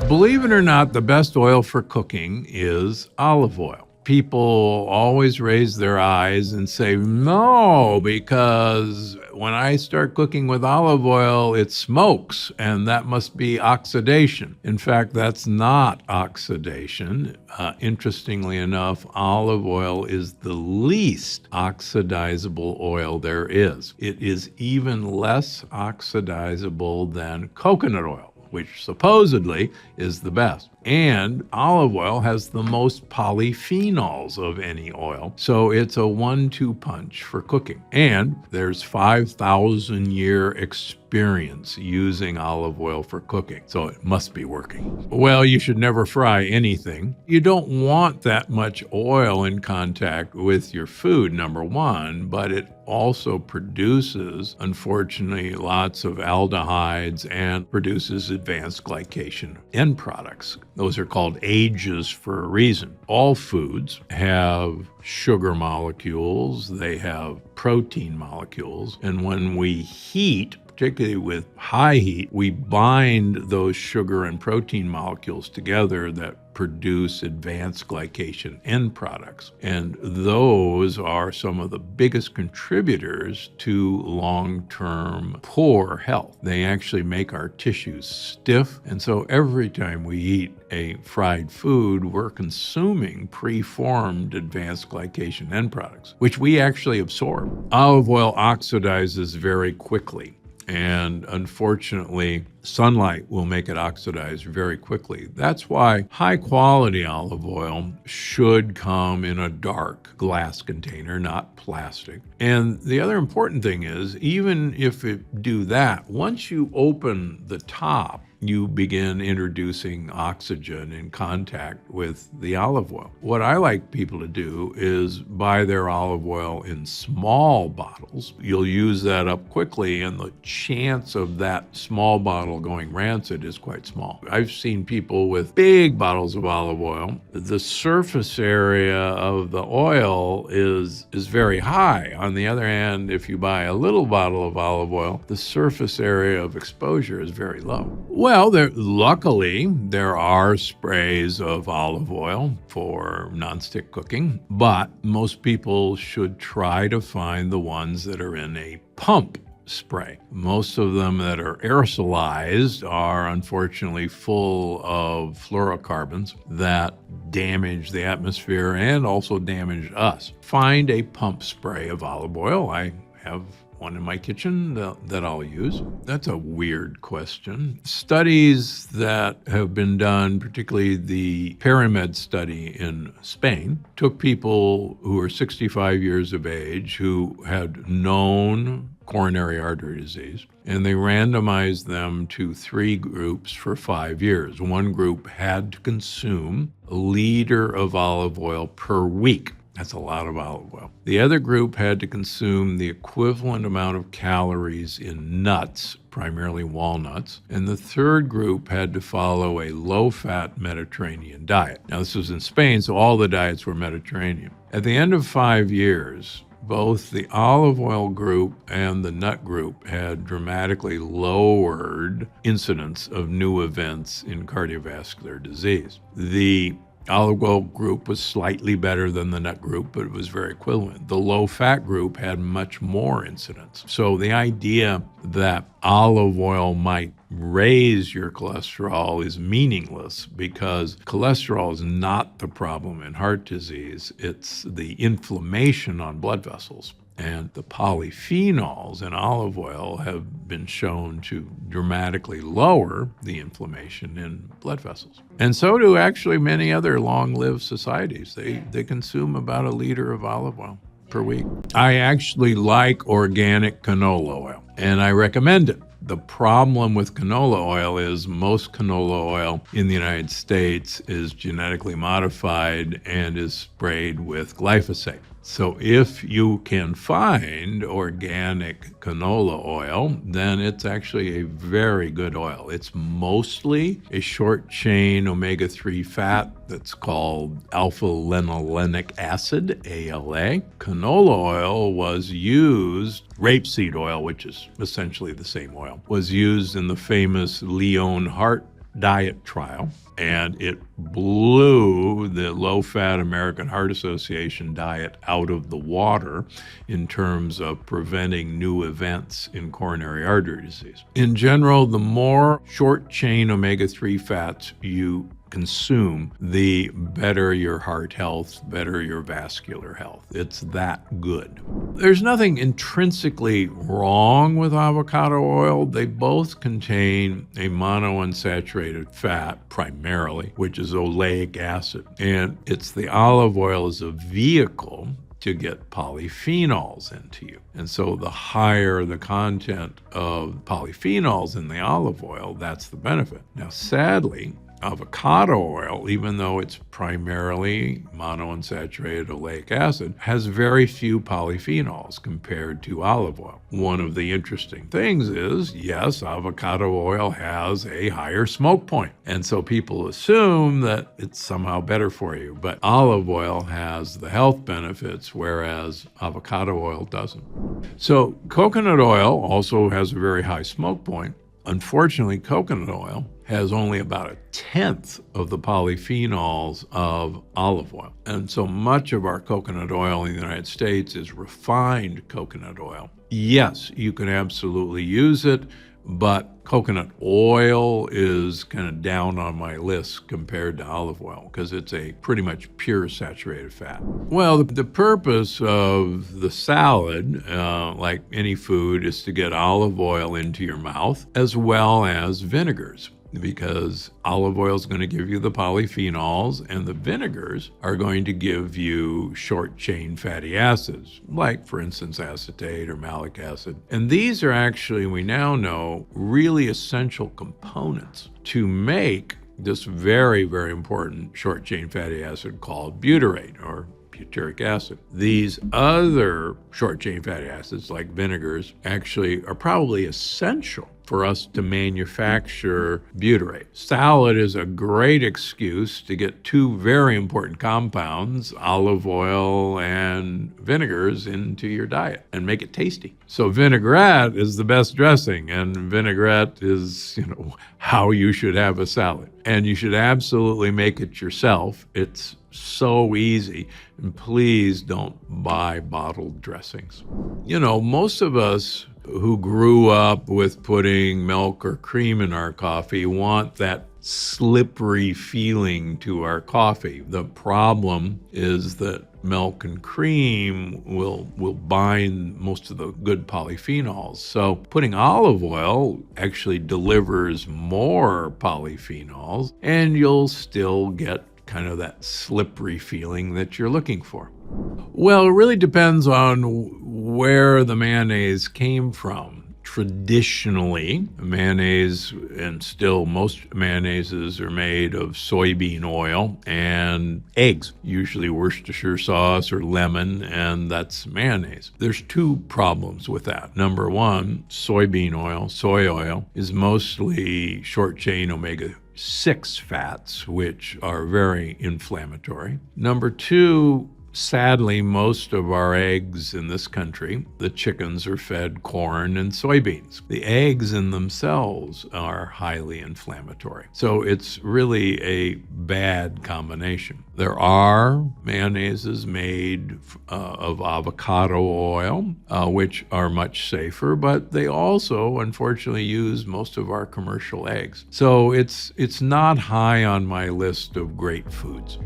Believe it or not, the best oil for cooking is olive oil. People always raise their eyes and say, no, because when I start cooking with olive oil, it smokes, and that must be oxidation. In fact, that's not oxidation. Interestingly enough, olive oil is the least oxidizable oil there is. It is even less oxidizable than coconut oil, which supposedly is the best. And olive oil has the most polyphenols of any oil, so it's a 1-2 punch for cooking. And there's 5,000-year experience using olive oil for cooking, so it must be working. Well, you should never fry anything. You don't want that much oil in contact with your food, number one, but it also produces, unfortunately, lots of aldehydes and produces advanced glycation end products. Those are called ages for a reason. All foods have sugar molecules, they have protein molecules, and when we heat, particularly with high heat, we bind those sugar and protein molecules together that produce advanced glycation end products. And those are some of the biggest contributors to long-term poor health. They actually make our tissues stiff. And so every time we eat a fried food, we're consuming preformed advanced glycation end products, which we actually absorb. Olive oil oxidizes very quickly. And unfortunately, sunlight will make it oxidize very quickly. That's why high-quality olive oil should come in a dark glass container, not plastic. And the other important thing is, even if it do that, once you open the top, you begin introducing oxygen in contact with the olive oil. What I like people to do is buy their olive oil in small bottles. You'll use that up quickly, and the chance of that small bottle going rancid is quite small. I've seen people with big bottles of olive oil. The surface area of the oil is very high. On the other hand, if you buy a little bottle of olive oil, the surface area of exposure is very low. Well, luckily, there are sprays of olive oil for nonstick cooking, but most people should try to find the ones that are in a pump spray. Most of them that are aerosolized are unfortunately full of fluorocarbons that damage the atmosphere and also damage us. Find a pump spray of olive oil. I have one in my kitchen that I'll use. That's a weird question. Studies that have been done, particularly the Pyramid study in Spain, took people who were 65 years of age who had known coronary artery disease, and they randomized them to 3 groups for 5 years. One group had to consume a liter of olive oil per week. That's a lot of olive oil. The other group had to consume the equivalent amount of calories in nuts, primarily walnuts. And the third group had to follow a low-fat Mediterranean diet. Now, this was in Spain, so all the diets were Mediterranean. At the end of 5 years, both the olive oil group and the nut group had dramatically lowered incidence of new events in cardiovascular disease. The olive oil group was slightly better than the nut group, but it was very equivalent. The low-fat group had much more incidence. So the idea that olive oil might raise your cholesterol is meaningless, because cholesterol is not the problem in heart disease. It's the inflammation on blood vessels. And the polyphenols in olive oil have been shown to dramatically lower the inflammation in blood vessels. And so do actually many other long-lived societies. They consume about a liter of olive oil per week. I actually like organic canola oil, and I recommend it. The problem with canola oil is most canola oil in the United States is genetically modified and is sprayed with glyphosate. So if you can find organic canola oil, then it's actually a very good oil. It's mostly a short-chain omega-3 fat that's called alpha-linolenic acid, ALA. Canola oil was used, rapeseed oil, which is essentially the same oil, was used in the famous Lyon heart diet trial, and it blew the low-fat American Heart Association diet out of the water in terms of preventing new events in coronary artery disease. In general, the more short-chain omega-3 fats you consume, the better your heart health, better your vascular health. It's that good. There's nothing intrinsically wrong with avocado oil. They both contain a monounsaturated fat primarily, which is oleic acid. And it's the olive oil as a vehicle to get polyphenols into you. And so the higher the content of polyphenols in the olive oil, that's the benefit. Now, sadly, avocado oil, even though it's primarily monounsaturated oleic acid, has very few polyphenols compared to olive oil. One of the interesting things is, yes, avocado oil has a higher smoke point. And so people assume that it's somehow better for you. But olive oil has the health benefits, whereas avocado oil doesn't. So coconut oil also has a very high smoke point. Unfortunately, coconut oil has only about 1/10 of the polyphenols of olive oil. And so much of our coconut oil in the United States is refined coconut oil. Yes, you can absolutely use it, but coconut oil is kind of down on my list compared to olive oil because it's a pretty much pure saturated fat. Well, the purpose of the salad, like any food, is to get olive oil into your mouth as well as vinegars, because olive oil is going to give you the polyphenols and the vinegars are going to give you short-chain fatty acids, like, for instance, acetate or malic acid. And these are actually, we now know, really essential components to make this very, very important short-chain fatty acid called butyrate or butyric acid. These other short-chain fatty acids, like vinegars, actually are probably essential for us to manufacture butyrate. Salad is a great excuse to get two very important compounds, olive oil and vinegars, into your diet and make it tasty. So vinaigrette is the best dressing, and vinaigrette is, how you should have a salad. And you should absolutely make it yourself. It's so easy. And please don't buy bottled dressings. Most of us who grew up with putting milk or cream in our coffee want that slippery feeling to our coffee. The problem is that milk and cream will bind most of the good polyphenols. So putting olive oil actually delivers more polyphenols, and you'll still get kind of that slippery feeling that you're looking for. Well, it really depends on where the mayonnaise came from. Traditionally, mayonnaise, and still most mayonnaises, are made of soybean oil and eggs, usually Worcestershire sauce or lemon, and that's mayonnaise. There's two problems with that. Number one, soybean oil, soy oil, is mostly short-chain omega-6 fats, which are very inflammatory. Number two, sadly, most of our eggs in this country, the chickens, are fed corn and soybeans. The eggs in themselves are highly inflammatory. So it's really a bad combination. There are mayonnaises made of avocado oil, which are much safer, but they also, unfortunately, use most of our commercial eggs. So it's not high on my list of great foods.